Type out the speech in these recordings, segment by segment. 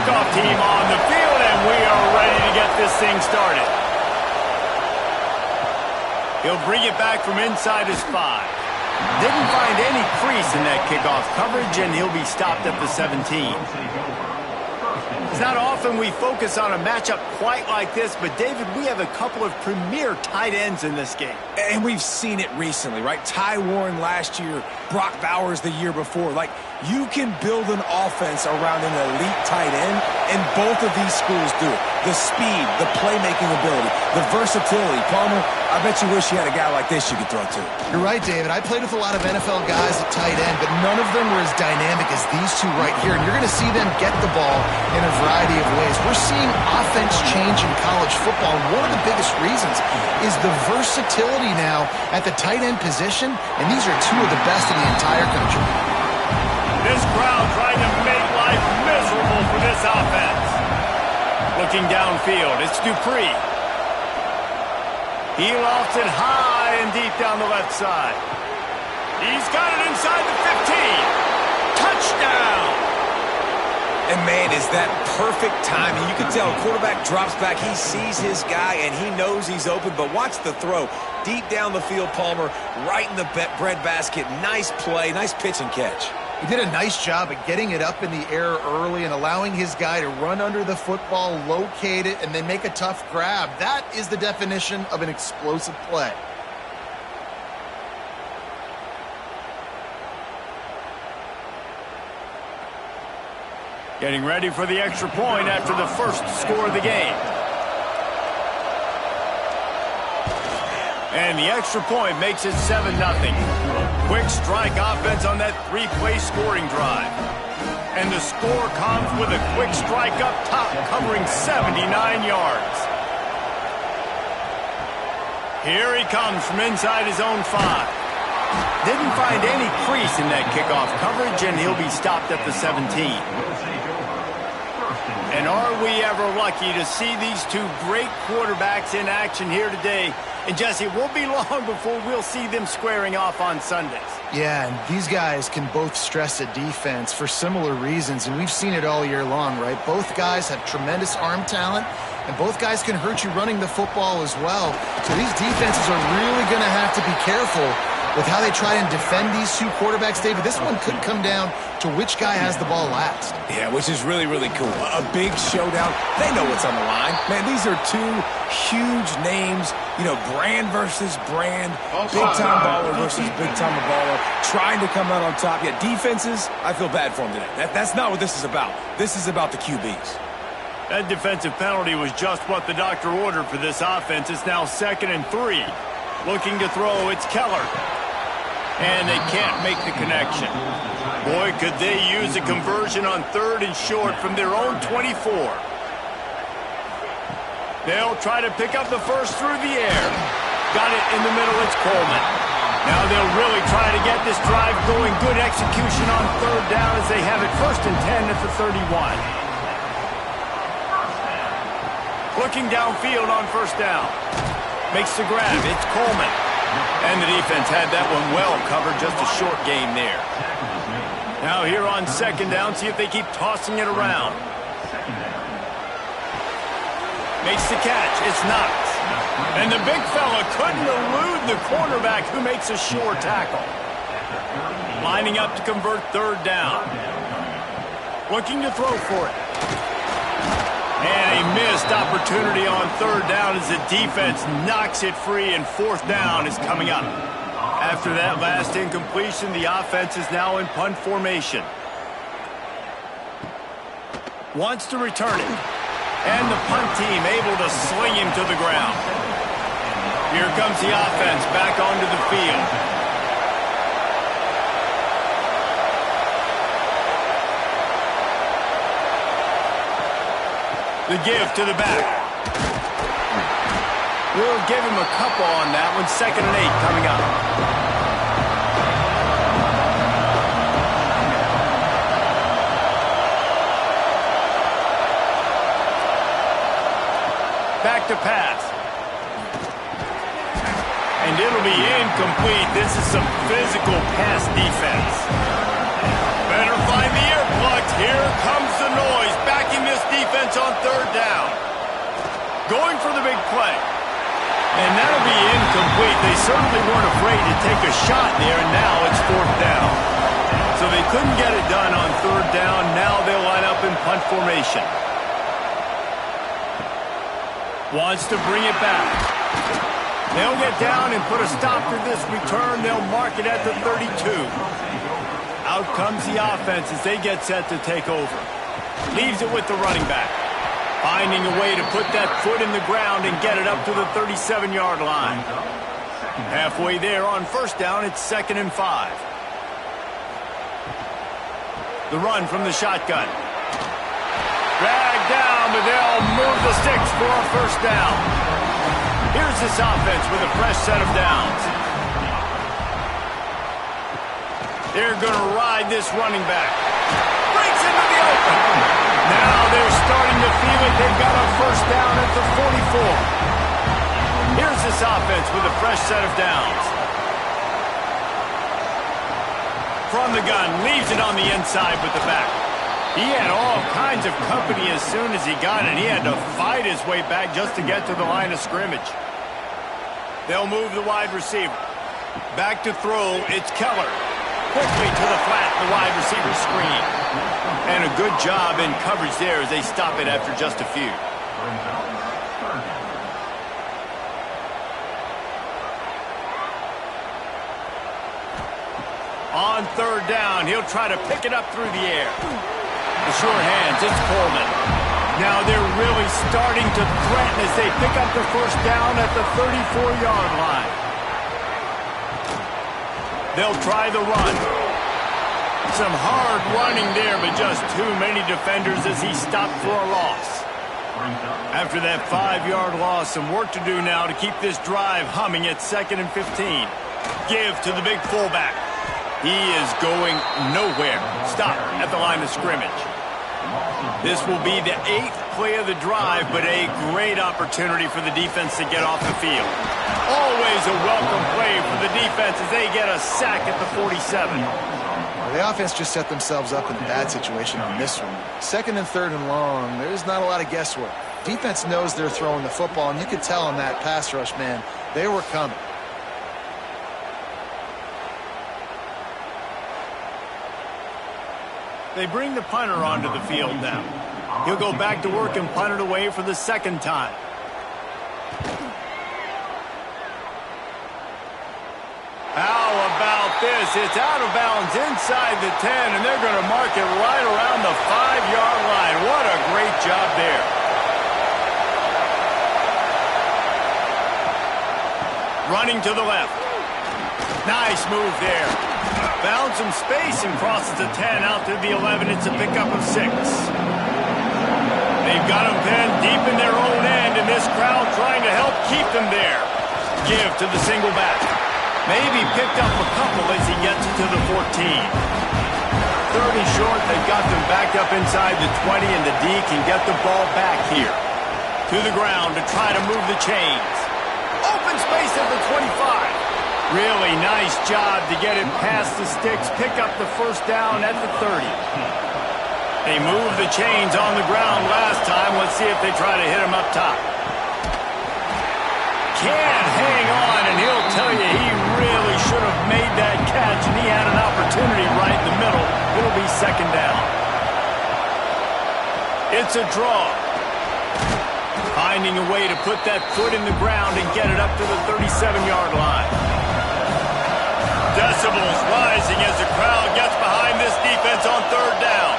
kickoff team on the field, and we are ready to get this thing started. He'll bring it back from inside his 5. Didn't find any crease in that kickoff coverage, and he'll be stopped at the 17. It's not often we focus on a matchup quite like this, but David, we have a couple of premier tight ends in this game. And we've seen it recently, right? Ty Warren last year, Brock Bowers the year before. Like, you can build an offense around an elite tight end, and both of these schools do it. The speed, the playmaking ability, the versatility. Palmer, I bet you wish you had a guy like this you could throw to. You're right, David. I played with a lot of NFL guys at tight end, but none of them were as dynamic as these two right here. And you're going to see them get the ball in a variety of ways. We're seeing offense change in college football. And one of the biggest reasons is the versatility now at the tight end position, and these are two of the best in the entire country. This crowd trying to make life miserable for this offense. Looking downfield, it's Dupree. He lofts it high and deep down the left side. He's got it inside the 15. Touchdown! And man, is that perfect timing. You can tell quarterback drops back. He sees his guy, and he knows he's open. But watch the throw. Deep down the field, Palmer, right in the breadbasket. Nice play, nice pitch and catch. He did a nice job at getting it up in the air early and allowing his guy to run under the football, locate it, and then make a tough grab. That is the definition of an explosive play. Getting ready for the extra point after the first score of the game. And the extra point makes it 7-0. Quick strike offense on that 3-play scoring drive. And the score comes with a quick strike up top covering 79 yards. Here he comes from inside his own 5. Didn't find any crease in that kickoff coverage, and he'll be stopped at the 17. And are we ever lucky to see these two great quarterbacks in action here today? And Jesse, it won't be long before we'll see them squaring off on Sundays. Yeah, and these guys can both stress a defense for similar reasons, and we've seen it all year long, right? Both guys have tremendous arm talent, and both guys can hurt you running the football as well. So these defenses are really going to have to be careful with how they try and defend these two quarterbacks, David. This one could come down to which guy has the ball last. Yeah, which is really, really cool. A big showdown. They know what's on the line. Man, these are two huge names, you know, brand versus brand, big-time baller versus big-time baller, trying to come out on top. Yeah, defenses, I feel bad for them today. That's not what this is about. This is about the QBs. That defensive penalty was just what the doctor ordered for this offense. It's now 2nd and 3. Looking to throw, it's Keller. And they can't make the connection. Boy, could they use a conversion on 3rd and short from their own 24. They'll try to pick up the first through the air. Got it in the middle, it's Coleman. Now they'll really try to get this drive going. Good execution on 3rd down as they have it 1st and 10 at the 31. Looking downfield on 1st down. Makes the grab, it's Coleman. And the defense had that one well covered, just a short gain there. Now here on 2nd down, see if they keep tossing it around. Makes the catch, it's Knox. And the big fella couldn't elude the cornerback who makes a sure tackle. Lining up to convert 3rd down. Looking to throw for it. And a missed opportunity on 3rd down as the defense knocks it free, and 4th down is coming up. After that last incompletion, the offense is now in punt formation. Wants to return it. And the punt team able to sling him to the ground. Here comes the offense back onto the field. The give to the back. We'll give him a couple on that one. 2nd and 8 coming up. Back to pass. And it'll be incomplete. This is some physical pass defense. Better find the earplugs. Here comes the noise. Backing this looking for the big play. And that'll be incomplete. They certainly weren't afraid to take a shot there, and now it's 4th down. So they couldn't get it done on 3rd down. Now they'll line up in punt formation. Wants to bring it back. They'll get down and put a stop to this return. They'll mark it at the 32. Out comes the offense as they get set to take over. Leaves it with the running back. Finding a way to put that foot in the ground and get it up to the 37-yard line. Halfway there on 1st down, it's 2nd and 5. The run from the shotgun. Dragged down, but they'll move the sticks for a 1st down. Here's this offense with a fresh set of downs. They're going to ride this running back. Breaks into the open. Now they're starting to feel it. They've got a 1st down at the 44. Here's this offense with a fresh set of downs. From the gun, leaves it on the inside with the back. He had all kinds of company as soon as he got it. He had to fight his way back just to get to the line of scrimmage. They'll move the wide receiver. Back to throw, it's Keller. Quickly to the flat, the wide receiver screen. And a good job in coverage there as they stop it after just a few. On 3rd down, he'll try to pick it up through the air. The short hands, it's Coleman. Now they're really starting to threaten as they pick up the 1st down at the 34-yard line. They'll try the run. Some hard running there, but just too many defenders as he stopped for a loss. After that 5-yard loss, some work to do now to keep this drive humming at 2nd and 15. Give to the big fullback. He is going nowhere. Stop at the line of scrimmage. This will be the 8th play of the drive, but a great opportunity for the defense to get off the field. Always a welcome play for the defense as they get a sack at the 47. Well, the offense just set themselves up in a bad situation on this one. 2nd and 3rd and long, there's not a lot of guesswork. Defense knows they're throwing the football, and you could tell on that pass rush, man, they were coming. They bring the punter onto the field now. He'll go back to work and punt it away for the 2nd time. How about this? It's out of bounds inside the 10, and they're going to mark it right around the 5-yard line. What a great job there. Running to the left. Nice move there. Found some space and crosses the 10 out to the 11. It's a pickup of 6. They've got them pinned deep in their own end, and this crowd trying to help keep them there. Give to the single back. Maybe picked up a couple as he gets to the 14. 30 short. They've got them backed up inside the 20, and the D can get the ball back here. To the ground to try to move the chains. Open space at the 25. Really nice job to get it past the sticks, pick up the 1st down at the 30. They moved the chains on the ground last time. Let's see if they try to hit him up top. Can't hang on, and he'll tell you he really should have made that catch, and he had an opportunity right in the middle. It'll be 2nd down. It's a draw. Finding a way to put that foot in the ground and get it up to the 37-yard line. Decibels rising as the crowd gets behind this defense on 3rd down.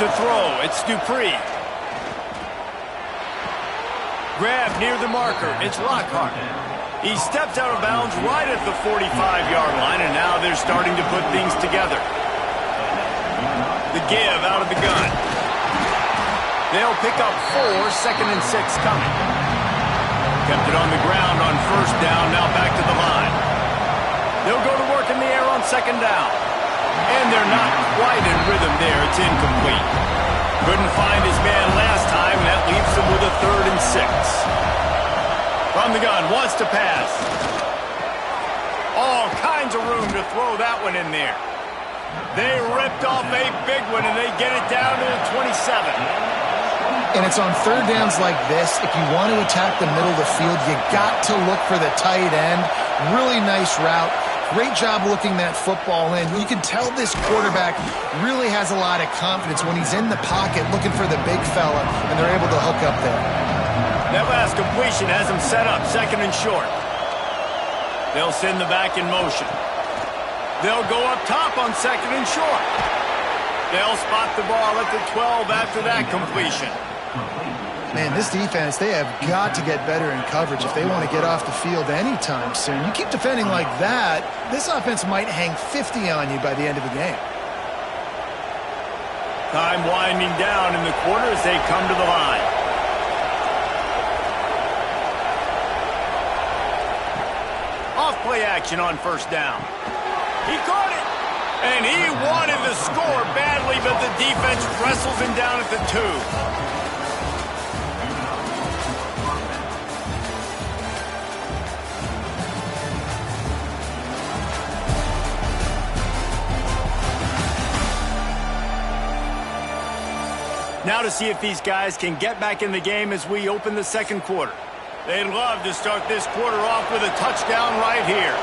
To throw, it's Dupree. Grab near the marker, it's Lockhart. He steps out of bounds right at the 45-yard line, and now they're starting to put things together. The give out of the gun. They'll pick up 4, 2nd and 6 coming. Kept it on the ground on 1st down, now back to the line. They'll go to work in the air on 2nd down. And they're not quite in rhythm there. It's incomplete. Couldn't find his man last time. That leaves them with a 3rd and 6. From the gun, wants to pass. All kinds of room to throw that one in there. They ripped off a big one, and they get it down to the 27. And it's on third downs like this. If you want to attack the middle of the field, you got to look for the tight end. Really nice route. Great job looking that football in. You can tell this quarterback really has a lot of confidence when he's in the pocket looking for the big fella, and they're able to hook up there. That last completion has him set up second and short. They'll send the back in motion. They'll go up top on second and short. They'll spot the ball at the 12 after that completion. Man, this defense, they have got to get better in coverage if they want to get off the field anytime soon. You keep defending like that, this offense might hang 50 on you by the end of the game. Time winding down in the quarter as they come to the line. Off play action on first down. He caught it, and he wanted the score badly, but the defense wrestles him down at the 2. Now to see if these guys can get back in the game as we open the second quarter. They'd love to start this quarter off with a touchdown right here.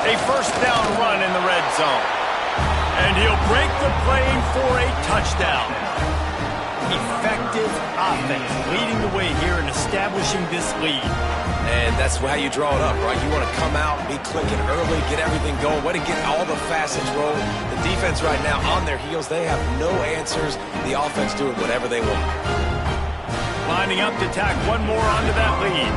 A first down run in the red zone. And he'll break the plane for a touchdown. Effective offense leading the way here and establishing this lead. And that's how you draw it up, right? You want to come out, be clicking early, get everything going, way to get all the facets rolling. The defense right now on their heels, they have no answers. The offense doing whatever they want. Lining up to tack one more onto that lead.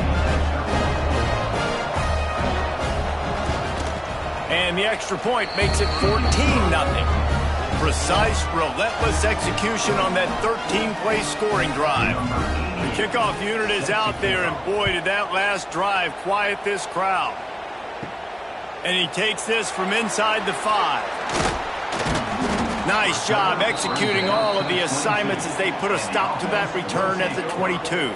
And the extra point makes it 14-0. Precise, relentless execution on that 13-play scoring drive. The kickoff unit is out there, and boy, did that last drive quiet this crowd. And he takes this from inside the 5. Nice job executing all of the assignments as they put a stop to that return at the 22.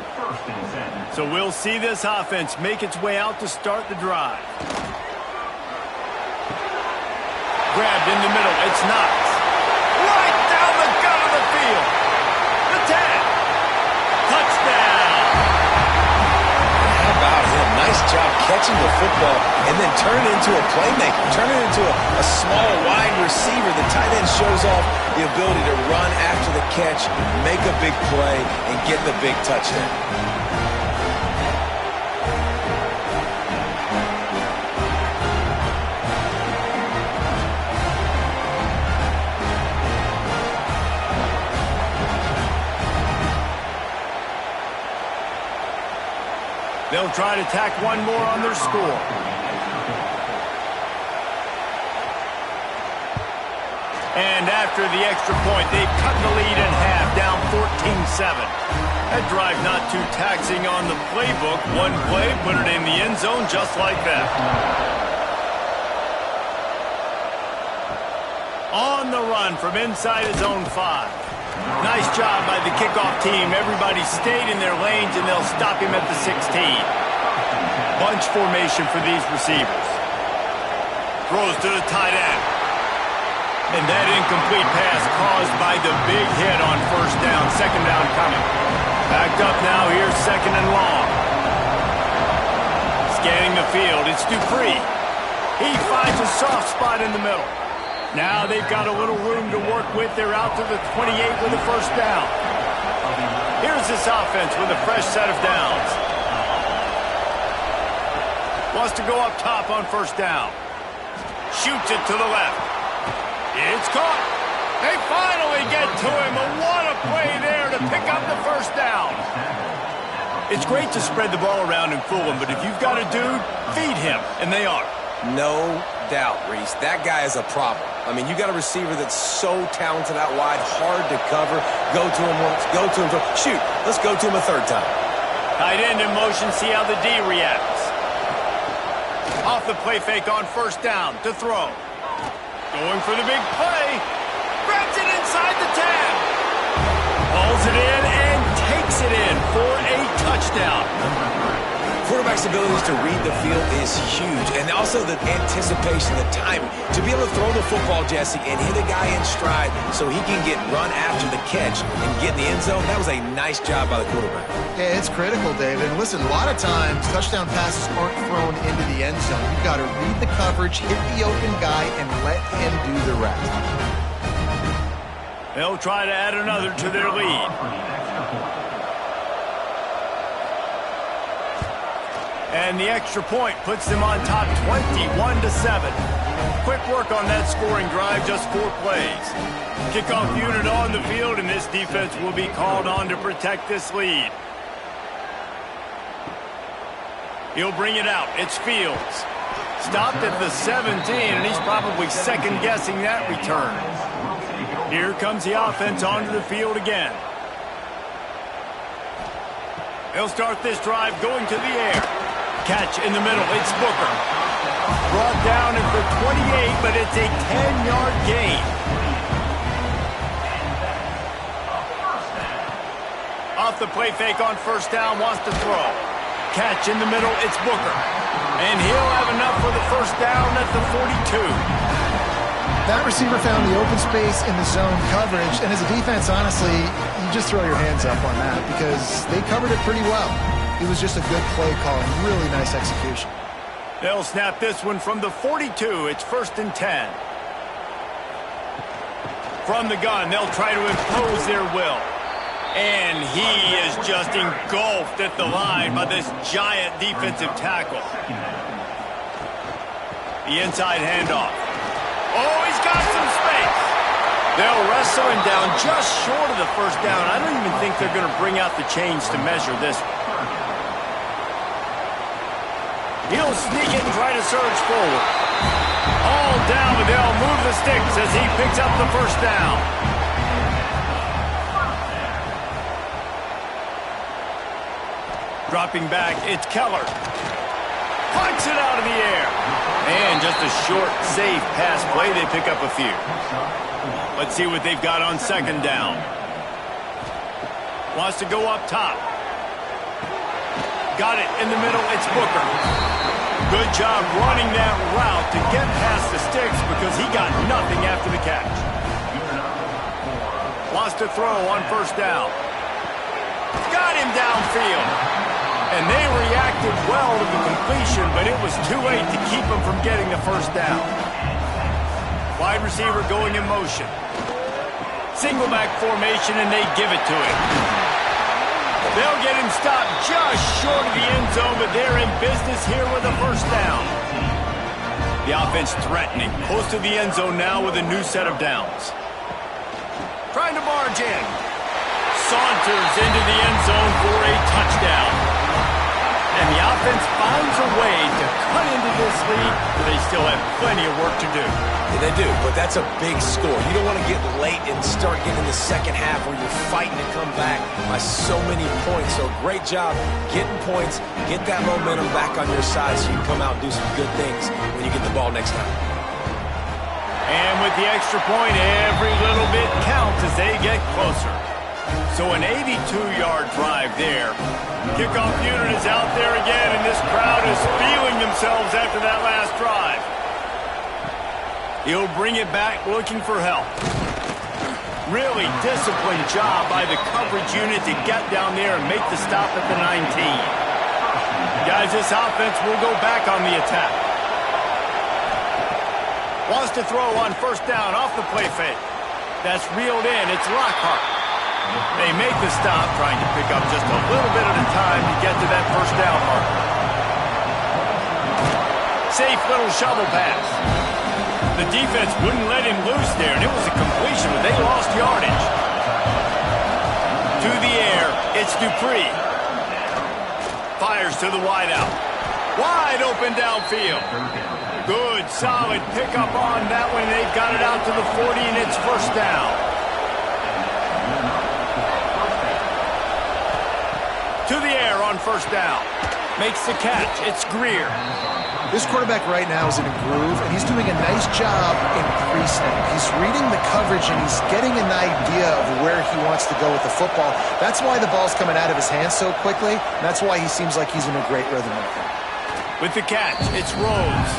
So we'll see this offense make its way out to start the drive. Grabbed in the middle, it's Knox. Right down the gut of the field. The tag. Touchdown. How about him? Nice job catching the football and then turn it into a playmaker. Turn it into a small wide receiver. The tight end shows off the ability to run after the catch, make a big play, and get the big touchdown. They'll try to tack one more on their score. And after the extra point, they've cut the lead in half, down 14-7. That drive not too taxing on the playbook. One play, put it in the end zone just like that. On the run from inside his own 5. Nice job by the kickoff team. Everybody stayed in their lanes, and they'll stop him at the 16. Bunch formation for these receivers. Throws to the tight end. And that incomplete pass caused by the big hit on first down. Second down coming. Backed up now here, second and long. Scanning the field, it's Dupree. He finds a soft spot in the middle. Now they've got a little room to work with. They're out to the 28 with a first down. Here's this offense with a fresh set of downs. Wants to go up top on first down. Shoots it to the left. It's caught. They finally get to him. And what a play there to pick up the first down. It's great to spread the ball around and fool him, but if you've got a dude, feed him, and they are. No doubt, Reese. That guy is a problem. I mean, you got a receiver that's so talented out wide, hard to cover. Go to him once, go to him twice. Shoot, let's go to him a third time. Tight end in motion, see how the D reacts. Off the play fake on first down to throw. Going for the big play. Grabs it inside the 10. Pulls it in and takes it in for a touchdown. Quarterback's flexibility to read the field is huge, and also the anticipation, the timing. To be able to throw the football, Jesse, and hit a guy in stride so he can get run after the catch and get in the end zone, that was a nice job by the quarterback. Yeah, it's critical, David. And listen, a lot of times touchdown passes aren't thrown into the end zone. You've got to read the coverage, hit the open guy, and let him do the rest. They'll try to add another to their lead. And the extra point puts them on top 21-7. Quick work on that scoring drive, just 4 plays. Kickoff unit on the field, and this defense will be called on to protect this lead. He'll bring it out. It's Fields. Stopped at the 17, and he's probably second-guessing that return. Here comes the offense onto the field again. They'll start this drive going to the air. Catch in the middle. It's Booker. Brought down and for 28, but it's a 10-yard gain. Off the play fake on first down, wants to throw. Catch in the middle. It's Booker. And he'll have enough for the first down at the 42. That receiver found the open space in the zone coverage, and as a defense, honestly, you just throw your hands up on that because they covered it pretty well. It was just a good play call and really nice execution. They'll snap this one from the 42. It's 1st and 10. From the gun, they'll try to impose their will. And he is just engulfed at the line by this giant defensive tackle. The inside handoff. Oh, he's got some space. They'll wrestle him down just short of the first down. I don't even think they're going to bring out the chains to measure this one. He'll sneak it and try to surge forward. All down, but they'll move the sticks as he picks up the first down. Dropping back, it's Keller. Punts it out of the air. And just a short, safe pass play. They pick up a few. Let's see what they've got on second down. Wants to go up top. Got it in the middle. It's Booker. Good job running that route to get past the sticks because he got nothing after the catch. Wants to throw on first down. Got him downfield. And they reacted well to the completion, but it was too late to keep him from getting the first down. Wide receiver going in motion. Single back formation, and they give it to him. They'll get him stopped just short of the end zone, but they're in business here with a first down. The offense threatening. Close to the end zone now with a new set of downs. Trying to barge in. Saunters into the end zone for a touchdown. And the offense finds a way to cut into this lead, but they still have plenty of work to do. Yeah, they do, but that's a big score. You don't want to get late and start getting in the second half where you're fighting to come back by so many points. So great job getting points, get that momentum back on your side so you can come out and do some good things when you get the ball next time. And with the extra point, every little bit counts as they get closer. So an 82-yard drive there. Kickoff unit is out there again, and this crowd is feeling themselves after that last drive. He'll bring it back looking for help. Really disciplined job by the coverage unit to get down there and make the stop at the 19. Guys, this offense will go back on the attack. Wants to throw on first down off the play fake. That's reeled in. It's Lockhart. They make the stop, trying to pick up just a little bit at a time to get to that first down mark. Safe little shovel pass. The defense wouldn't let him loose there, and it was a completion, but they lost yardage. To the air, it's Dupree. Fires to the wideout. Wide open downfield. Good, solid pickup on that one. They've got it out to the 40, and it's first down. To the air on first down. Makes the catch. It's Greer. This quarterback right now is in a groove, and he's doing a nice job in pre-snap. He's reading the coverage, and he's getting an idea of where he wants to go with the football. That's why the ball's coming out of his hands so quickly, and that's why he seems like he's in a great rhythm right now. With the catch, it's Rose.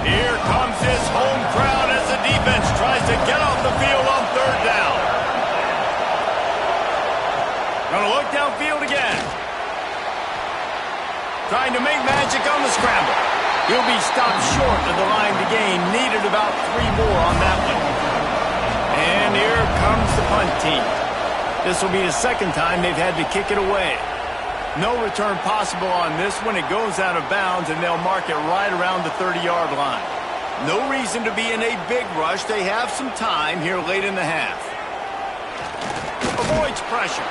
Here comes his home crowd as the defense tries to get off the field on third down. Gonna look downfield again. Trying to make magic on the scramble. He'll be stopped short of the line to gain. Needed about 3 more on that one. And here comes the punt team. This will be the second time they've had to kick it away. No return possible on this one. It goes out of bounds, and they'll mark it right around the 30-yard line. No reason to be in a big rush. They have some time here late in the half. Avoids pressure.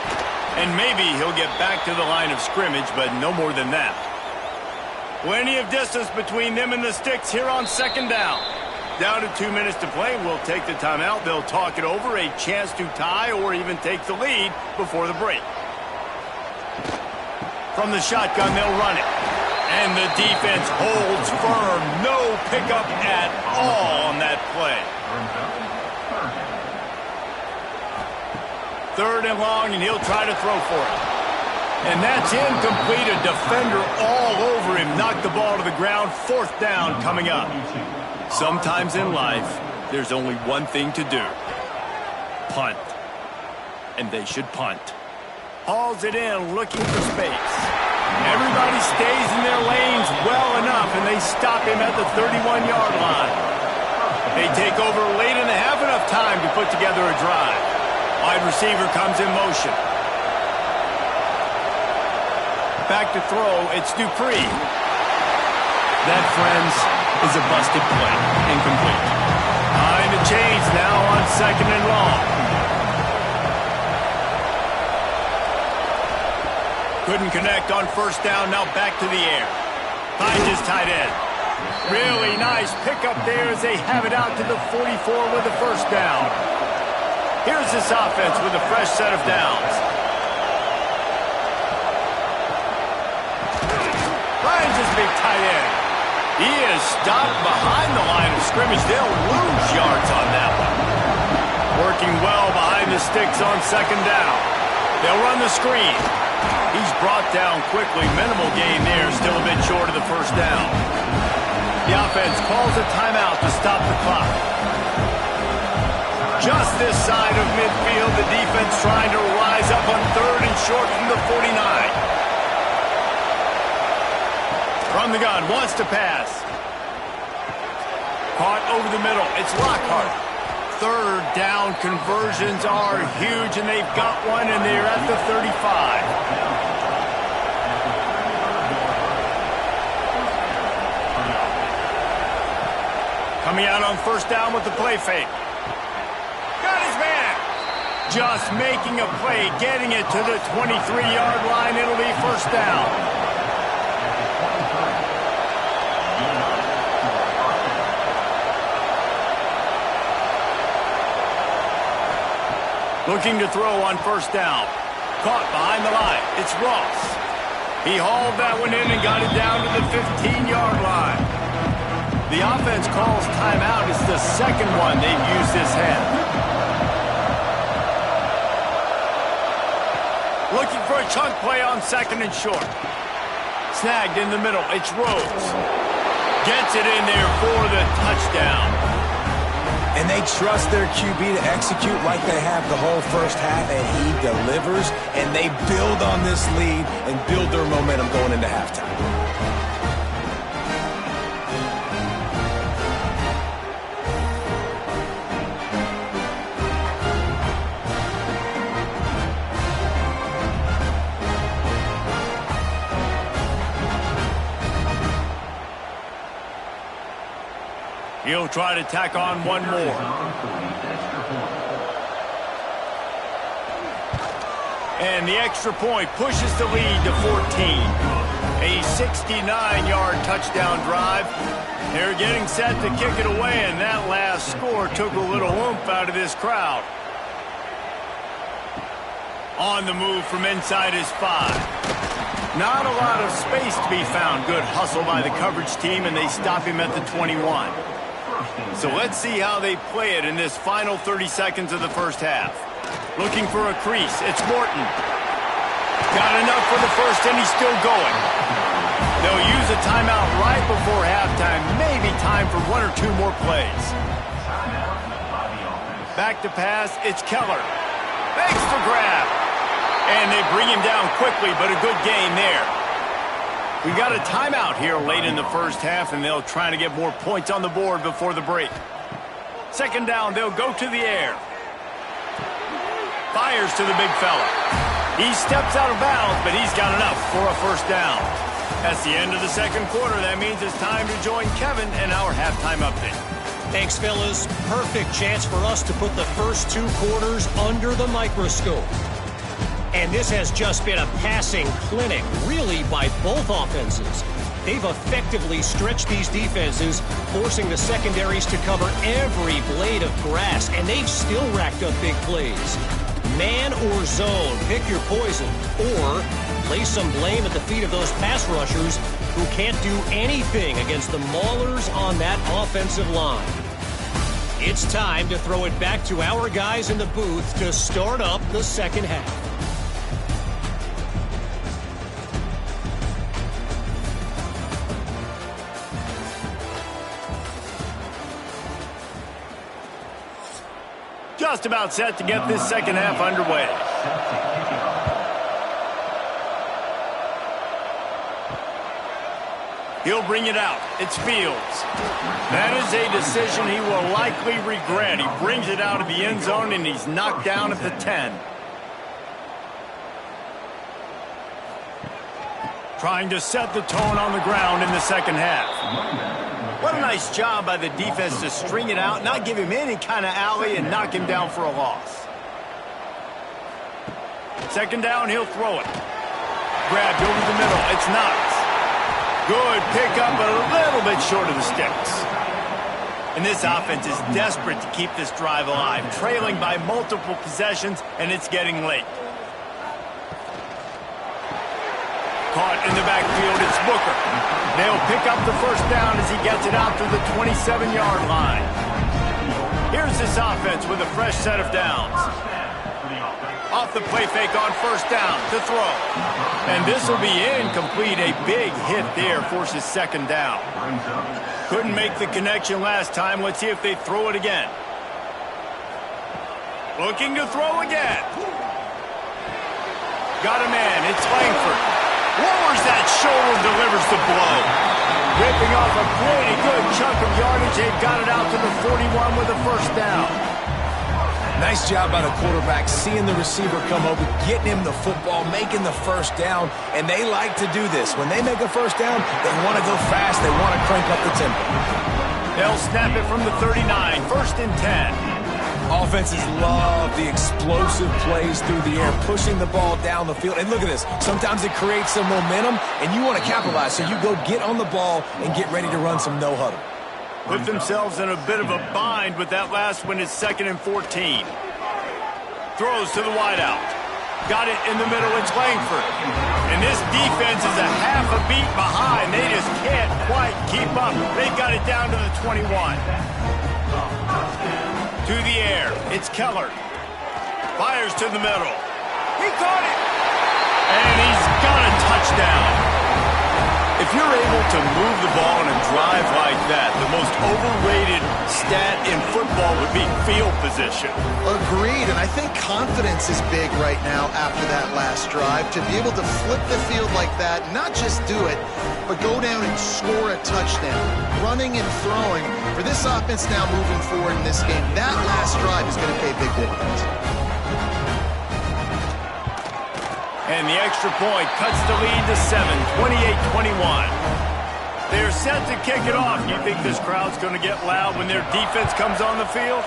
And maybe he'll get back to the line of scrimmage, but no more than that. Plenty of distance between them and the sticks here on second down. Down to 2 minutes to play. We'll take the timeout. They'll talk it over. A chance to tie or even take the lead before the break. From the shotgun, they'll run it. And the defense holds firm. No pickup at all on that play. 3rd and long, and he'll try to throw for it. And that's incomplete. A defender all over him. Knocked the ball to the ground. 4th down coming up. Sometimes in life, there's only one thing to do. Punt. And they should punt. Hauls it in, looking for space. Everybody stays in their lanes well enough, and they stop him at the 31-yard line. They take over late in the half, enough time to put together a drive. Wide receiver comes in motion. Back to throw, it's Dupree. That, friends, is a busted play. Incomplete. Behind the chains now on 2nd and long. Couldn't connect on 1st down, now back to the air. Finds his tight end. Really nice pickup there as they have it out to the 44 with the 1st down. Here's this offense with a fresh set of downs. Finds his big tight end. He is stopped behind the line of scrimmage. They'll lose yards on that one. Working well behind the sticks on 2nd down. They'll run the screen. He's brought down quickly. Minimal gain there. Still a bit short of the 1st down. The offense calls a timeout to stop the clock. Just this side of midfield, the defense trying to rise up on 3rd and short from the 49. From the gun, wants to pass. Caught over the middle. It's Lockhart. 3rd down conversions are huge, and they've got one, and they're at the 35. Coming out on 1st down with the play fake. Got his man. Just making a play, getting it to the 23-yard line. It'll be 1st down. Looking to throw on 1st down. Caught behind the line. It's Ross. He hauled that one in and got it down to the 15-yard line. The offense calls timeout. It's the 2nd one they've used this half. Looking for a chunk play on 2nd and short. Snagged in the middle. It's Rhodes. Gets it in there for the touchdown. And they trust their QB to execute like they have the whole 1st half, and he delivers, and they build on this lead and build their momentum going into halftime. He'll try to tack on one more. And the extra point pushes the lead to 14. A 69-yard touchdown drive. They're getting set to kick it away, and that last score took a little oomph out of this crowd. On the move from inside his 5. Not a lot of space to be found. Good hustle by the coverage team, and they stop him at the 21. So let's see how they play it in this final 30 seconds of the first half. Looking for a crease. It's Morton. Got enough for the first, and he's still going. They'll use a timeout right before halftime. Maybe time for one or two more plays. Back to pass. It's Keller. Thanks for grab. And they bring him down quickly, but a good gain there. We got a timeout here late in the first half, and they'll try to get more points on the board before the break. Second down, they'll go to the air. Fires to the big fella. He steps out of bounds, but he's got enough for a first down. That's the end of the second quarter. That means it's time to join Kevin in our halftime update. Thanks, fellas. Perfect chance for us to put the first two quarters under the microscope. And this has just been a passing clinic, really, by both offenses. They've effectively stretched these defenses, forcing the secondaries to cover every blade of grass, and they've still racked up big plays. Man or zone, pick your poison, or lay some blame at the feet of those pass rushers who can't do anything against the maulers on that offensive line. It's time to throw it back to our guys in the booth to start up the second half. Just about set to get this second half underway. He'll bring it out. It's Fields. That is a decision he will likely regret. He brings it out of the end zone, and he's knocked down at the 10. Trying to set the tone on the ground in the second half. What a nice job by the defense to string it out, not give him any kind of alley, and knock him down for a loss. Second down, he'll throw it. Grabbed over the middle. It's Knox. Good pickup, but a little bit short of the sticks. And this offense is desperate to keep this drive alive, trailing by multiple possessions, and it's getting late. Caught in the backfield, it's Booker. They'll pick up the first down as he gets it out to the 27-yard line. Here's this offense with a fresh set of downs. Off the play fake on first down to throw. And this will be incomplete. A big hit there forces second down. Couldn't make the connection last time. Let's see if they throw it again. Looking to throw again. Got a man. It's Langford. Lowers that shoulder, delivers the blow. Ripping off a pretty good chunk of yardage. They've got it out to the 41 with a first down. Nice job by the quarterback, seeing the receiver come over, getting him the football, making the first down, and they like to do this. When they make a first down, they want to go fast. They want to crank up the tempo. They'll snap it from the 39, first and 10. Offenses love the explosive plays through the air, pushing the ball down the field. And look at this. Sometimes it creates some momentum, and you want to capitalize. So you go get on the ball and get ready to run some no-huddle. Put themselves in a bit of a bind with that last one. It's second and 14. Throws to the wideout. Got it in the middle. It's Langford. And this defense is a half a beat behind. They just can't quite keep up. They've got it down to the 21. To the air. It's Keller. Fires to the middle. He caught it. And he's got a touchdown. If you're able to move the ball in a drive like that, the most overrated stat in football would be field position. Agreed, and I think confidence is big right now after that last drive. To be able to flip the field like that, not just do it, but go down and score a touchdown. Running and throwing. For this offense now moving forward in this game, that last drive is going to pay big dividends. And the extra point cuts the lead to 7, 28-21. They're set to kick it off. You think this crowd's going to get loud when their defense comes on the field?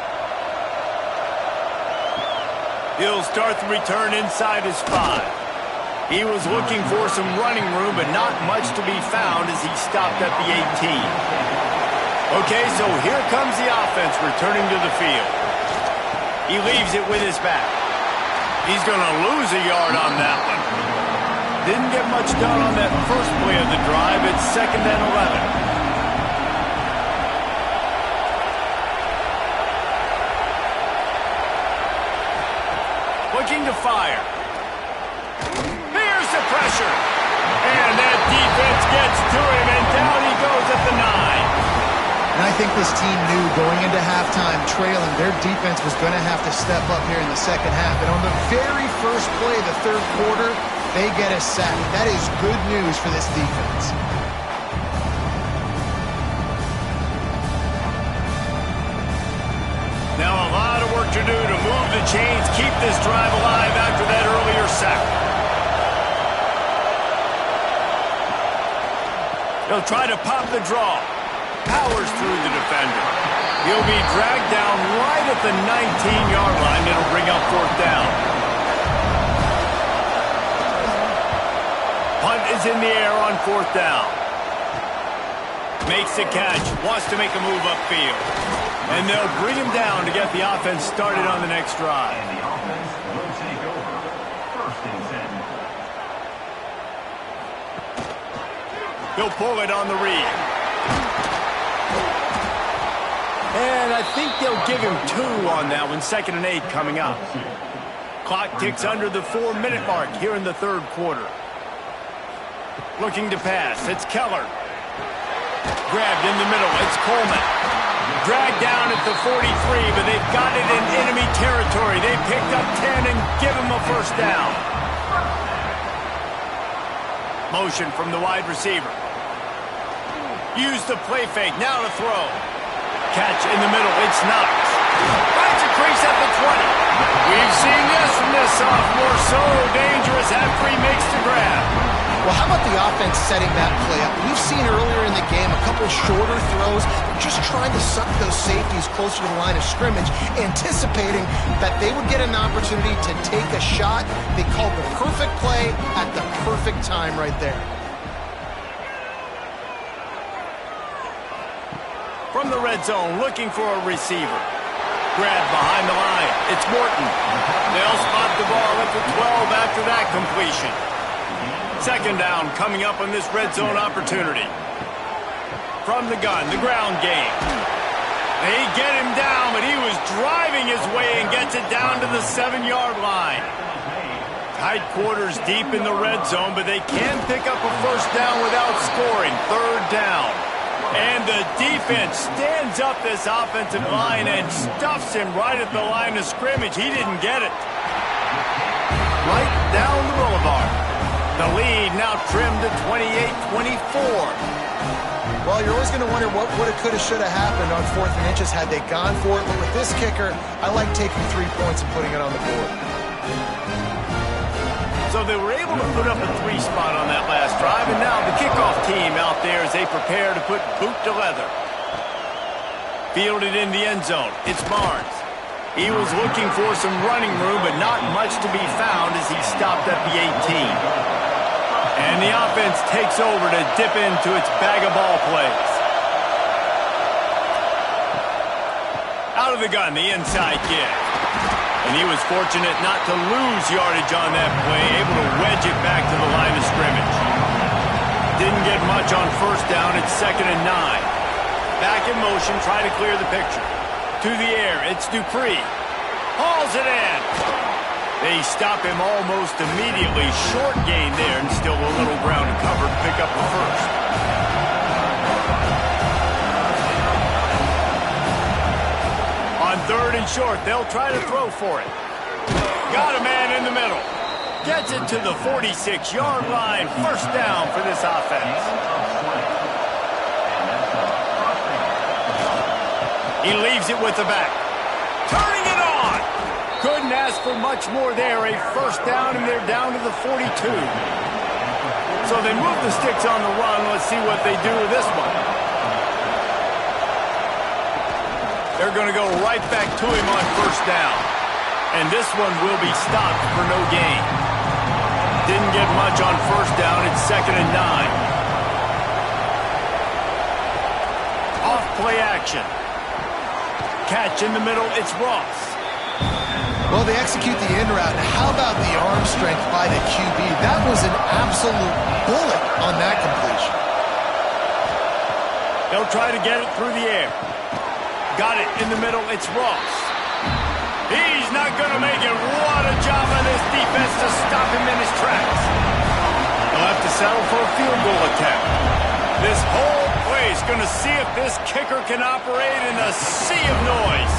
He'll start the return inside his 5. He was looking for some running room, but not much to be found as he stopped at the 18. Okay, so here comes the offense returning to the field. He leaves it with his back. He's going to lose a yard on that one. Didn't get much done on that first play of the drive. It's 2nd and 11. Looking to fire. Here's the pressure. And that defense gets to him, and down he goes at the 9. And I think this team knew going into halftime trailing, their defense was going to have to step up here in the second half. And on the very first play of the third quarter, they get a sack. That is good news for this defense. Now a lot of work to do to move the chains, keep this drive alive after that earlier sack. He'll try to pop the draw. Powers through the defender. He'll be dragged down right at the 19-yard line. It'll bring up 4th down. Punt is in the air on 4th down. Makes the catch. Wants to make a move upfield. And they'll bring him down to get the offense started on the next drive. And the offense will take over. 1st and 10. He'll pull it on the read. And I think they'll give him 2 on that one. 2nd and 8 coming up. Clock ticks under the 4-minute mark here in the third quarter. Looking to pass. It's Keller. Grabbed in the middle. It's Coleman. Dragged down at the 43, but they've got it in enemy territory. They picked up 10 and give him a 1st down. Motion from the wide receiver. Use the play fake. Now to throw. Catch in the middle. It's Knox. Finds a crease at the 20. We've seen this from this sophomore. So dangerous after he makes the grab. Well, how about the offense setting that play up? We've seen earlier in the game a couple shorter throws, just trying to suck those safeties closer to the line of scrimmage, anticipating that they would get an opportunity to take a shot. They called the perfect play at the perfect time right there. From the red zone, looking for a receiver. Grab behind the line. It's Morton. They'll spot the ball at the 12 after that completion. 2nd down coming up on this red zone opportunity. From the gun, the ground game. They get him down, but he was driving his way and gets it down to the 7-yard line. Tight quarters deep in the red zone, but they can pick up a 1st down without scoring. 3rd down. And the defense stands up this offensive line and stuffs him right at the line of scrimmage. He didn't get it. Right down the boulevard. The lead now trimmed to 28-24. Well, you're always going to wonder what would have, could have, should have happened on 4th and inches had they gone for it. But with this kicker, I like taking 3 points and putting it on the board. So they were able to put up a 3 spot on that last drive, and now the kickoff team out there as they prepare to put boot to leather. Fielded in the end zone. It's Barnes. He was looking for some running room, but not much to be found as he stopped at the 18. And the offense takes over to dip into its bag of ball plays. Out of the gun, the inside give. And he was fortunate not to lose yardage on that play, able to wedge it back to the line of scrimmage. Didn't get much on 1st down. It's 2nd and 9. Back in motion, try to clear the picture. To the air, it's Dupree. Hauls it in. They stop him almost immediately. Short gain there, and still a little ground to cover to pick up the 1st. On 3rd and short, they'll try to throw for it. Got a man in the middle. Gets it to the 46-yard line. 1st down for this offense. He leaves it with the back. Turning it on. Couldn't ask for much more there. A 1st down, and they're down to the 42. So they move the sticks on the run. Let's see what they do with this one. They're going to go right back to him on 1st down. And this one will be stopped for no gain. Didn't get much on 1st down. It's 2nd and 9. Off play action. Catch in the middle. It's Ross. Well, they execute the in route. And how about the arm strength by the QB? That was an absolute bullet on that completion. They'll try to get it through the air. Got it in the middle. It's Ross. He's not going to make it. What a job by this defense to stop him in his tracks. They'll have to settle for a field goal attempt. This whole play is going to see if this kicker can operate in a sea of noise.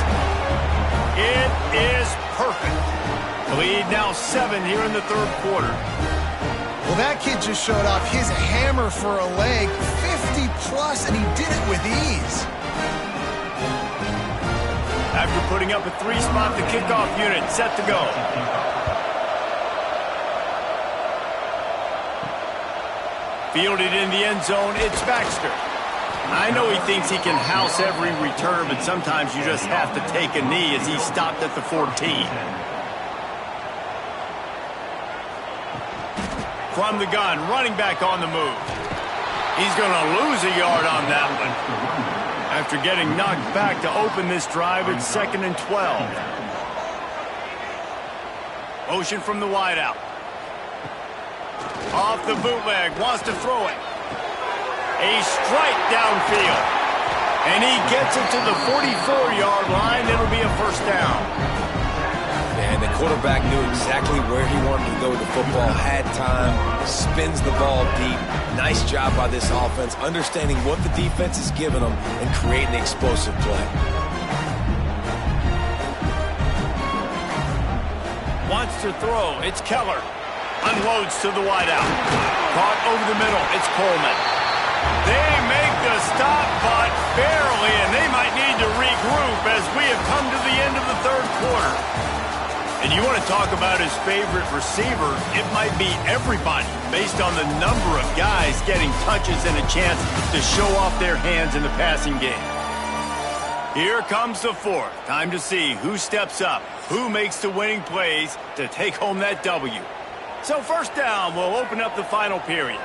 It is perfect. The lead now 7 here in the third quarter. Well, that kid just showed off his hammer for a leg, 50-plus, and he did it with ease. After putting up a 3-spot, the kickoff unit set to go. Fielded in the end zone, it's Baxter. I know he thinks he can house every return, but sometimes you just have to take a knee as he stopped at the 14. From the gun, running back on the move. He's going to lose a yard on that one. After getting knocked back to open this drive, it's 2nd and 12. Motion from the wideout. Off the bootleg, wants to throw it. A strike downfield. And he gets it to the 44-yard line. It'll be a first down. And the quarterback knew exactly where he wanted to go with the football, had time, spins the ball deep. Nice job by this offense, understanding what the defense is giving them and creating the explosive play. Wants to throw. It's Keller. Unloads to the wideout. Caught over the middle. It's Coleman. They make the stop, but barely, and they might need to regroup as we have come to the end of the third quarter. And you want to talk about his favorite receiver, it might be everybody based on the number of guys getting touches and a chance to show off their hands in the passing game. Here comes the fourth. Time to see who steps up, who makes the winning plays to take home that W. So first down, we'll open up the final period.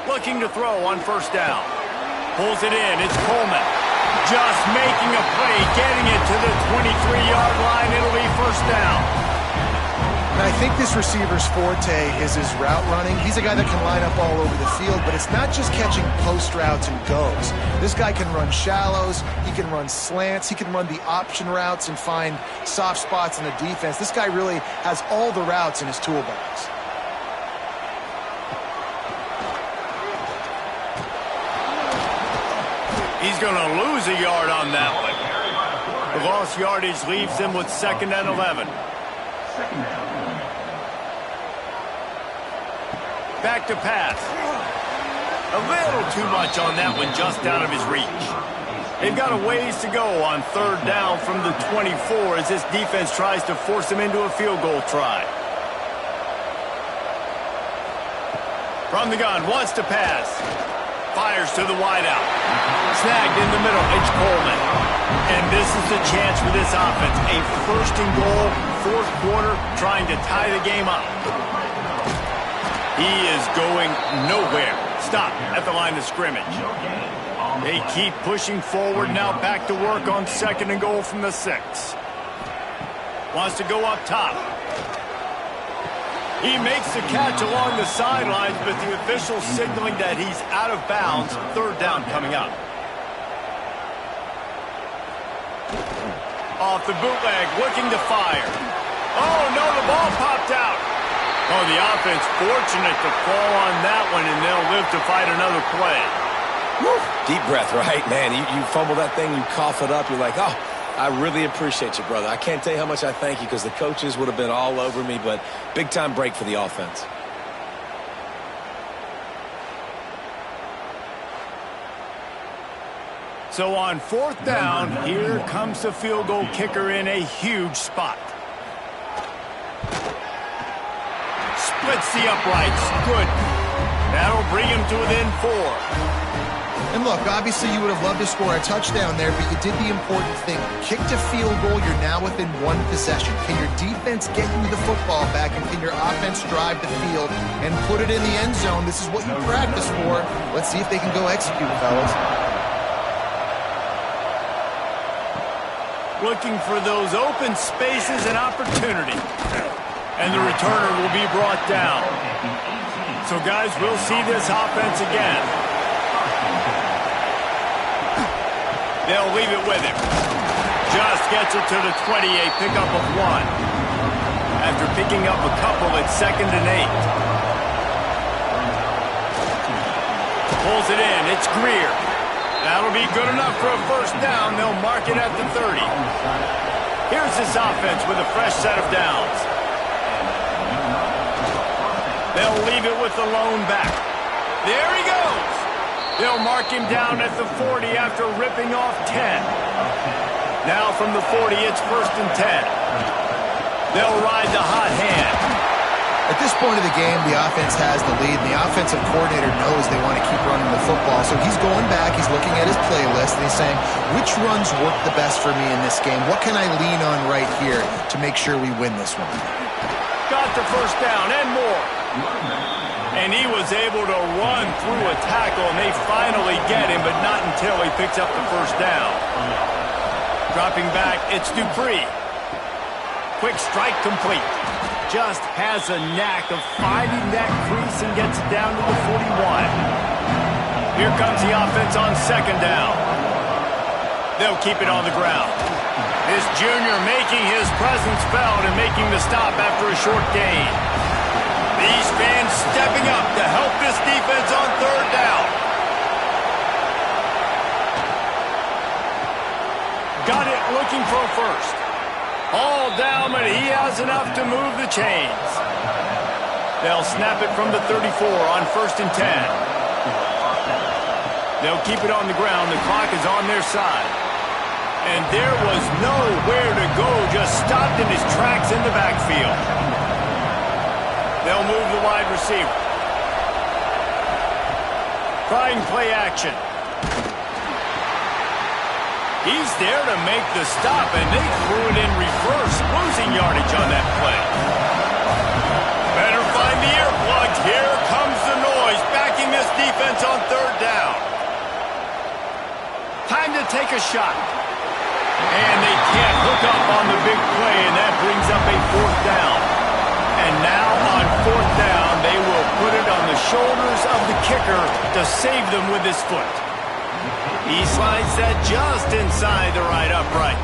Looking to throw on first down. Pulls it in. It's Coleman. Just making a play, getting it to the 23-yard line. It'll be first down. And I think this receiver's forte is his route running. He's a guy that can line up all over the field, but it's not just catching post routes and goes. This guy can run shallows. He can run slants. He can run the option routes and find soft spots in the defense. This guy really has all the routes in his toolbox. He's going to lose a yard on that one. The lost yardage leaves him with 2nd and 11. Back to pass. A little too much on that one, just out of his reach. They've got a ways to go on third down from the 24 as this defense tries to force him into a field goal try. From the gun, wants to pass. Fires to the wideout. Snagged in the middle. It's Coleman. And this is the chance for this offense. A first and goal, fourth quarter, trying to tie the game up. He is going nowhere. Stop at the line of scrimmage. They keep pushing forward. Now back to work on 2nd and goal from the 6. Wants to go up top. He makes the catch along the sidelines, but the official signaling that he's out of bounds. Third down coming up. Off the bootleg, looking to fire. Oh, no, the ball popped out. Oh, the offense fortunate to fall on that one, and they'll live to fight another play. Woo. Deep breath, right? Man, you fumble that thing, you cough it up, you're like, oh, I really appreciate you, brother. I can't tell you how much I thank you because the coaches would have been all over me, but big-time break for the offense. So on fourth down, here comes the field goal kicker in a huge spot. Splits the uprights. Good. That'll bring him to within 4. And look, obviously you would have loved to score a touchdown there, but you did the important thing. Kicked a field goal, you're now within 1 possession. Can your defense get you the football back, and can your offense drive the field and put it in the end zone? This is what you practice for. Let's see if they can go execute, fellas. looking for those open spaces and opportunity. And the returner will be brought down. So, guys, we'll see this offense again. They'll leave it with him. Just gets it to the 28, pickup of 1. After picking up a couple, it's 2nd and 8. Pulls it in. It's Greer. That'll be good enough for a first down. They'll mark it at the 30. Here's this offense with a fresh set of downs. They'll leave it with the lone back. There he goes. They'll mark him down at the 40 after ripping off 10. Now from the 40, it's 1st and 10. They'll ride the hot hand. At this point of the game, the offense has the lead, and the offensive coordinator knows they want to keep running the football. So he's going back, he's looking at his playlist, and he's saying, which runs work the best for me in this game? What can I lean on right here to make sure we win this one? Got the first down and more. And he was able to run through a tackle, and they finally get him, but not until he picks up the first down. Dropping back, it's Dupree. Quick strike complete. Just has a knack of finding that crease and gets it down to the 41. Here comes the offense on 2nd down. They'll keep it on the ground. This junior making his presence felt and making the stop after a short gain. These fans stepping up to help this defense on 3rd down. Got it looking for a first. All down, but he has enough to move the chains. They'll snap it from the 34 on 1st and 10. They'll keep it on the ground. The clock is on their side. And there was nowhere to go, just stopped in his tracks in the backfield. They'll move the wide receiver. Trying play action. He's there to make the stop, and they threw it in reverse, losing yardage on that play. Better find the earplugs. Here comes the noise, backing this defense on 3rd down. Time to take a shot. And they can't hook up on the big play, and that brings up a 4th down. And now on 4th down, they will put it on the shoulders of the kicker to save them with his foot. He slides that just inside the right upright.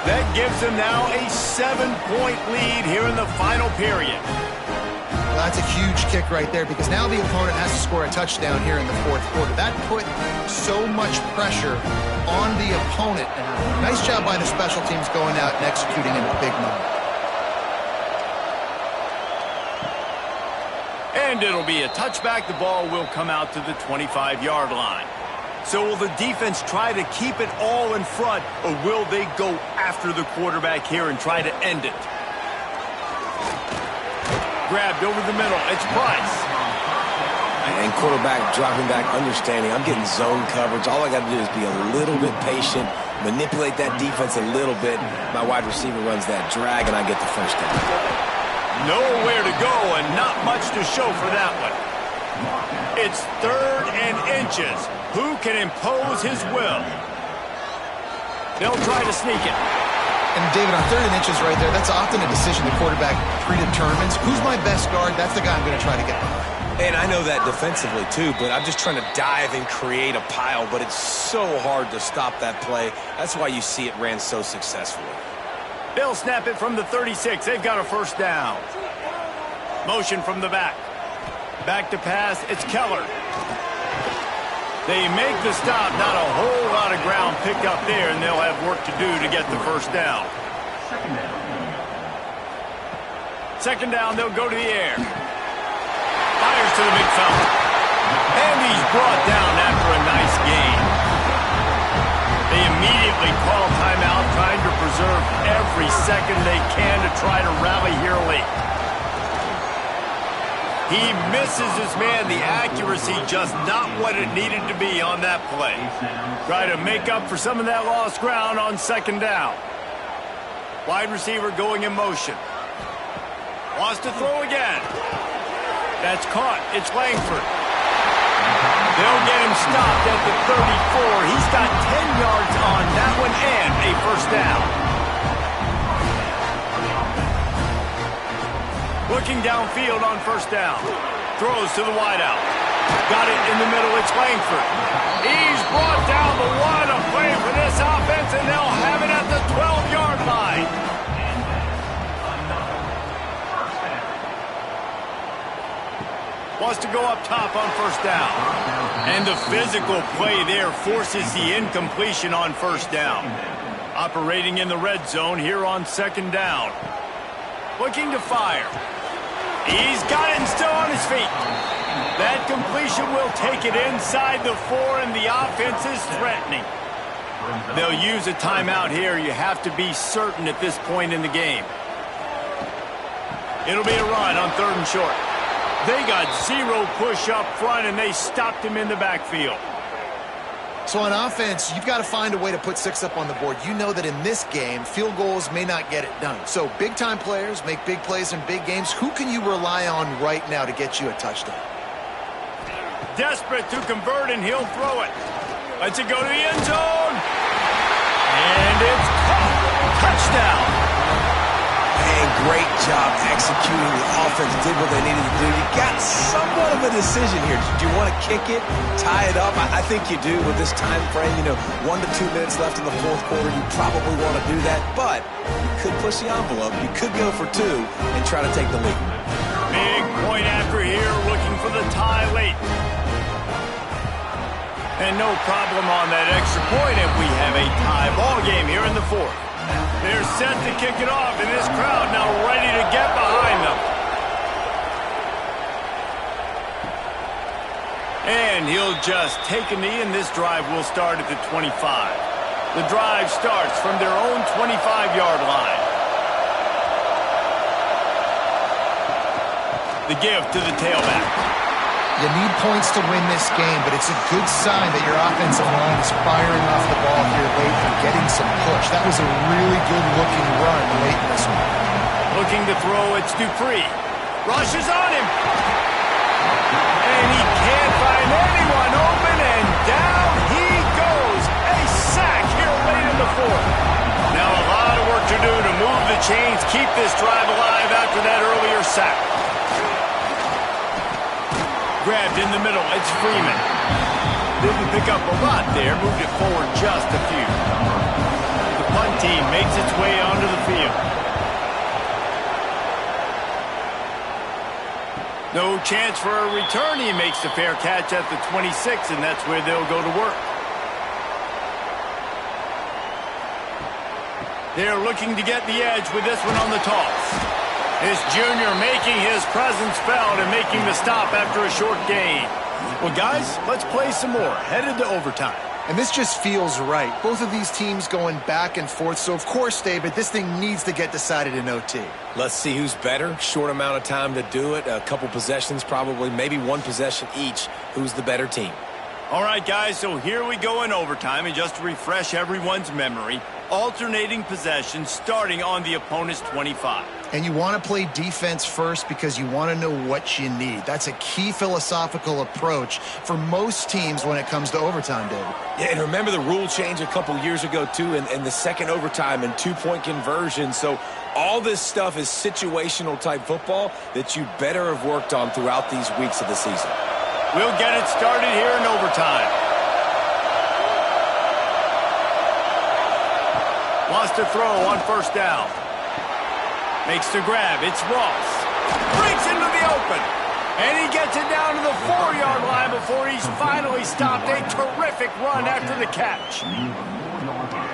That gives them now a 7-point lead here in the final period. Well, that's a huge kick right there because now the opponent has to score a touchdown here in the 4th quarter. That put so much pressure on the opponent now. Nice job by the special teams going out and executing in a big moment. And it'll be a touchback. The ball will come out to the 25-yard line. So will the defense try to keep it all in front, or will they go after the quarterback here and try to end it? Grabbed over the middle. It's Price. And quarterback dropping back, understanding I'm getting zone coverage. All I got to do is be a little bit patient, manipulate that defense a little bit. My wide receiver runs that drag, and I get the first down. Nowhere to go and not much to show for that one. It's 3rd and inches. Who can impose his will? They'll try to sneak it. And David, on 3rd and inches right there, that's often a decision the quarterback predetermines. Who's my best guard? That's the guy I'm going to try to get behind. And I know that defensively too, but I'm just trying to dive and create a pile, but it's so hard to stop that play. That's why you see it ran so successfully. They'll snap it from the 36. They've got a first down. Motion from the back. Back to pass. It's Keller. They make the stop. Not a whole lot of ground picked up there, and they'll have work to do to get the first down. 2nd down, they'll go to the air. Fires to the big fella. And he's brought down after a nice gain. They immediately call timeout, trying to preserve every second they can to try to rally here late. He misses his man. The accuracy just not what it needed to be on that play. Try to make up for some of that lost ground on 2nd down. Wide receiver going in motion. Wants to throw again. That's caught. It's Langford. They'll get him stopped at the 34. He's got 10 yards on that one and a first down. Looking downfield on first down. Throws to the wideout. Got it in the middle. It's Langford. He's brought down the one. A play for this offense, and they'll have it at the 12-yard line. Wants to go up top on first down. And the physical play there forces the incompletion on first down. Operating in the red zone here on second down. Looking to fire. He's got it and still on his feet. That completion will take it inside the 4, and the offense is threatening. They'll use a timeout here. You have to be certain at this point in the game. It'll be a run on 3rd and short. They got 0 push up front, and they stopped him in the backfield. So on offense, you've got to find a way to put 6 up on the board. You know that in this game, field goals may not get it done. So big-time players make big plays in big games. Who can you rely on right now to get you a touchdown? Desperate to convert, and he'll throw it. Lets it go to the end zone. And it's caught. Touchdown. And great job executing. The offense did what they needed to do. You got somewhat of a decision here. Do you want to kick it, tie it up? I think you do with this time frame. 1 to 2 minutes left in the 4th quarter. You probably want to do that, but you could push the envelope. You could go for 2 and try to take the lead. Big point after here, looking for the tie late. And no problem on that extra point if we have a tie ball game here in the 4th. They're set to kick it off, and this crowd now ready to get behind them. And he'll just take a knee, and this drive will start at the 25. The drive starts from their own 25-yard line. The give to the tailback. You need points to win this game, but it's a good sign that your offensive line is firing off the ball here late and getting some push. That was a really good-looking run late in this one. Looking to throw, it's Dupree. Rushes on him. And he can't find anyone open, and down he goes. A sack here late in the 4th. Now a lot of work to do to move the chains, keep this drive alive after that earlier sack. Grabbed in the middle, it's Freeman. Didn't pick up a lot there, moved it forward just a few. The punt team makes its way onto the field. No chance for a return. He makes the fair catch at the 26, and that's where they'll go to work. They're looking to get the edge with this one on the toss. This junior making his presence felt and making the stop after a short gain. Well, guys, let's play some more. Headed to overtime. And this just feels right. Both of these teams going back and forth. So, of course, David, this thing needs to get decided in OT. Let's see who's better. Short amount of time to do it. A couple possessions probably. Maybe 1 possession each. Who's the better team? All right, guys, so here we go in overtime. And just to refresh everyone's memory, alternating possessions starting on the opponent's 25. And you want to play defense first because you want to know what you need. That's a key philosophical approach for most teams when it comes to overtime, David. Yeah, and remember the rule change a couple years ago, too, and the second overtime and 2-point conversion. So all this stuff is situational-type football that you better have worked on throughout these weeks of the season. We'll get it started here in overtime. Wants to throw on first down. Makes the grab. It's Ross. Breaks into the open. And he gets it down to the 4-yard line before he's finally stopped. A terrific run after the catch.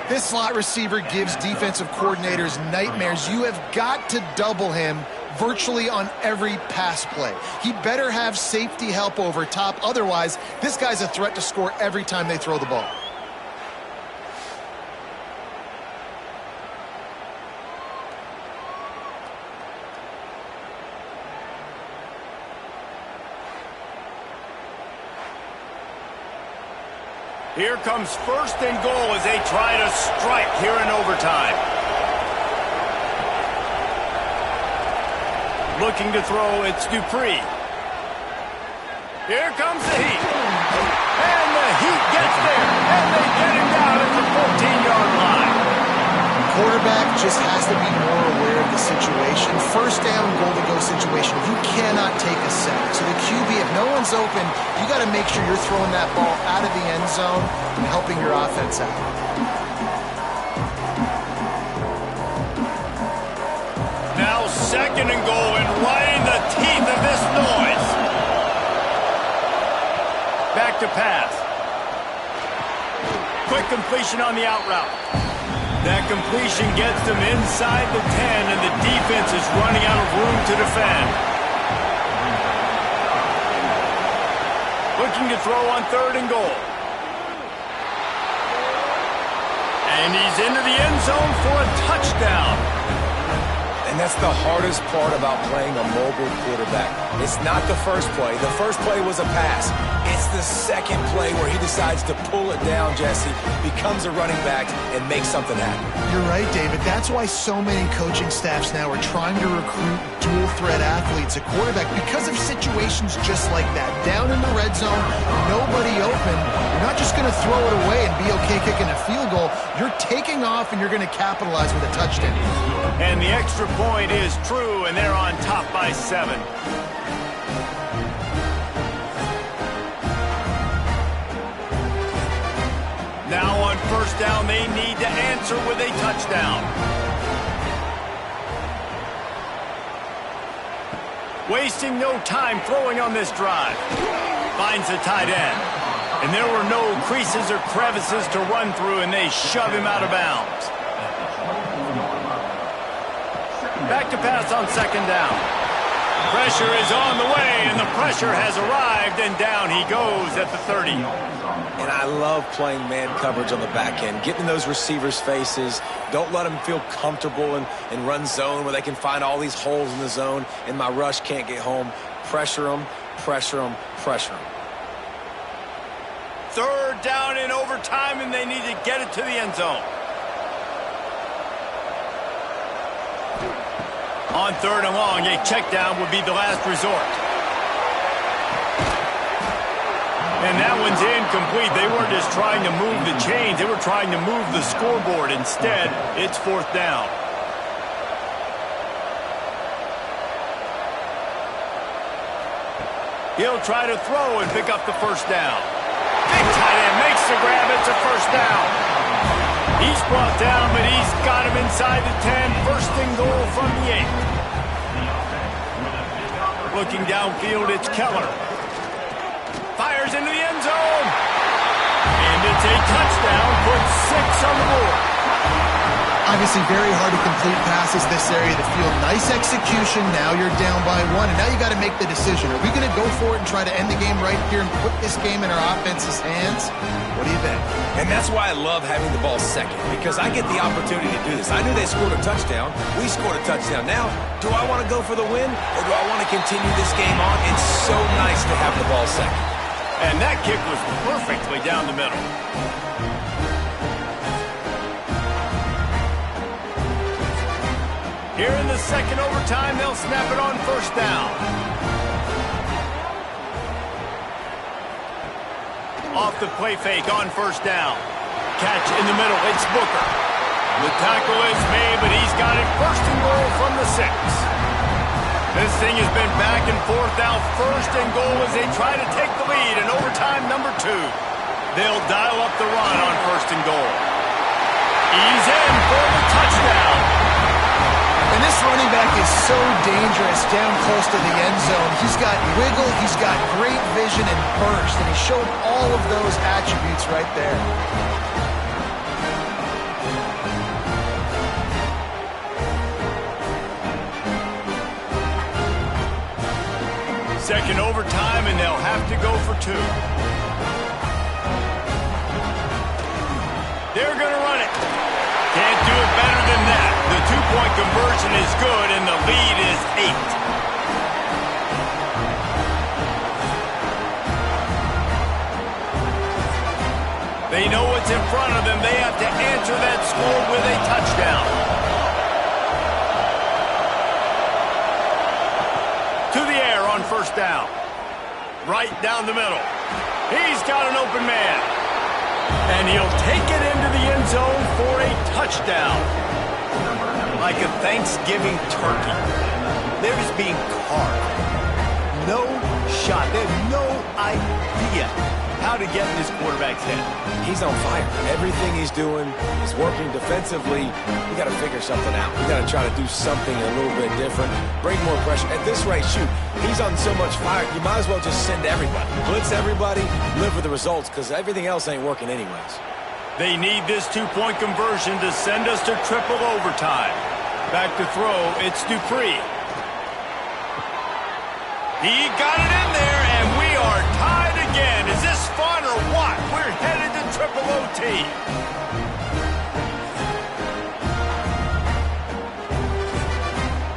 This slot receiver gives defensive coordinators nightmares. You have got to double him virtually on every pass play. He better have safety help over top. Otherwise, this guy's a threat to score every time they throw the ball. Here comes first and goal as they try to strike here in overtime. Looking to throw, it's Dupree. Here comes the heat. And the heat gets there. And they get him down at the 14-yard line. Quarterback just has to be more aware of the situation. first down, goal-to-go situation, you cannot take a sack. So the QB, if no one's open, you got to make sure you're throwing that ball out of the end zone and helping your offense out. Now 2nd and goal, and right in the teeth of this noise. Back to pass. Quick completion on the out route. That completion gets them inside the 10, and the defense is running out of room to defend. Looking to throw on 3rd and goal. And he's into the end zone for a touchdown. And that's the hardest part about playing a mobile quarterback. It's not the first play. The first play was a pass. It's the second play where he decides to pull it down, Jesse, becomes a running back, and makes something happen. You're right, David. That's why so many coaching staffs now are trying to recruit dual-threat athletes at quarterback because of situations just like that. Down in the red zone, nobody open. You're not just going to throw it away and be okay kicking a field goal. You're taking off, and you're going to capitalize with a touchdown. And the extra point is true, and they're on top by 7. Now on first down, they need to answer with a touchdown. Wasting no time throwing on this drive. Finds the tight end. And there were no creases or crevices to run through, and they shove him out of bounds. Back to pass on 2nd down. Pressure is on the way, and the pressure has arrived, and down he goes at the 30. And I love playing man coverage on the back end, getting in those receivers' faces. Don't let them feel comfortable and run zone where they can find all these holes in the zone, and my rush can't get home. Pressure them, pressure them, pressure them. 3rd down in overtime, and they need to get it to the end zone. On 3rd and long, a check down would be the last resort. And that one's incomplete. They weren't just trying to move the chains. They were trying to move the scoreboard. Instead, it's 4th down. He'll try to throw and pick up the 1st down. Big tight end makes the grab. It's a 1st down. He's brought down, but he's got him inside the 10. 1st and goal from the 8. Looking downfield, it's Keller. Fires into the end zone. And it's a touchdown. Puts 6 on the board. Obviously very hard to complete passes this area of the field. Nice execution. Now you're down by 1, and now you got to make the decision. Are we going to go for it and try to end the game right here and put this game in our offense's hands? What do you think? And that's why I love having the ball 2nd, because I get the opportunity to do this. I knew they scored a touchdown. We scored a touchdown. Now, do I want to go for the win, or do I want to continue this game on? It's so nice to have the ball 2nd. And that kick was perfectly down the middle. Here in the 2nd overtime, they'll snap it on 1st down. Off the play fake on 1st down. Catch in the middle, it's Booker. The tackle is made, but he's got it 1st and goal from the 6. This thing has been back and forth now. 1st and goal as they try to take the lead in overtime number 2. They'll dial up the run on 1st and goal. He's in for the touchdown. And this running back is so dangerous down close to the end zone. He's got wiggle, he's got great vision and burst, and he showed all of those attributes right there. Second overtime, and they'll have to go for 2. They're going to run it. Can't do it better than that. The 2-point conversion is good, and the lead is 8. They know what's in front of them. They have to answer that score with a touchdown. To the air on 1st down. Right down the middle. He's got an open man. And he'll take it into the end zone for a touchdown. like a Thanksgiving turkey. They're just being carved. No shot. They have no idea how to get in this quarterback's head. He's on fire. Everything he's doing is working defensively. We got to figure something out. We got to try to do something a little bit different. Bring more pressure. At this rate, shoot, he's on so much fire, you might as well just send everybody. Blitz everybody, live with the results, because everything else ain't working anyways. They need this two-point conversion to send us to triple overtime. Back to throw, it's Dupree. He got it in there, and we are tied again. Is this fun or what? We're headed to triple OT.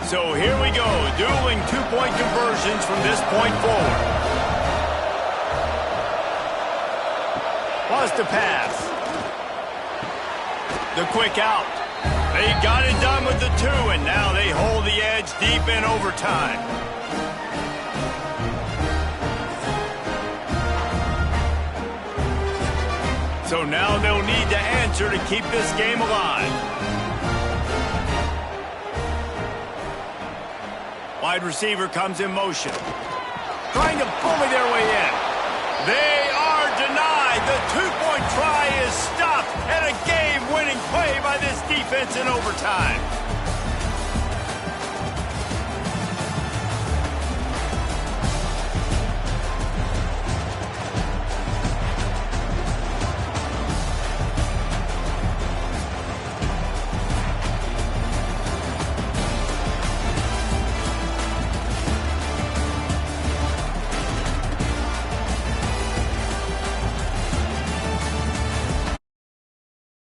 So here we go, dueling two-point conversions from this point forward. Wants to pass. The quick out. They got it done with the two, and now they hold the edge deep in overtime. So now they'll need to answer to keep this game alive. Wide receiver comes in motion. Trying to bully their way in. They are denied. The two-point try is stopped. And a game-winning play by this defense in overtime.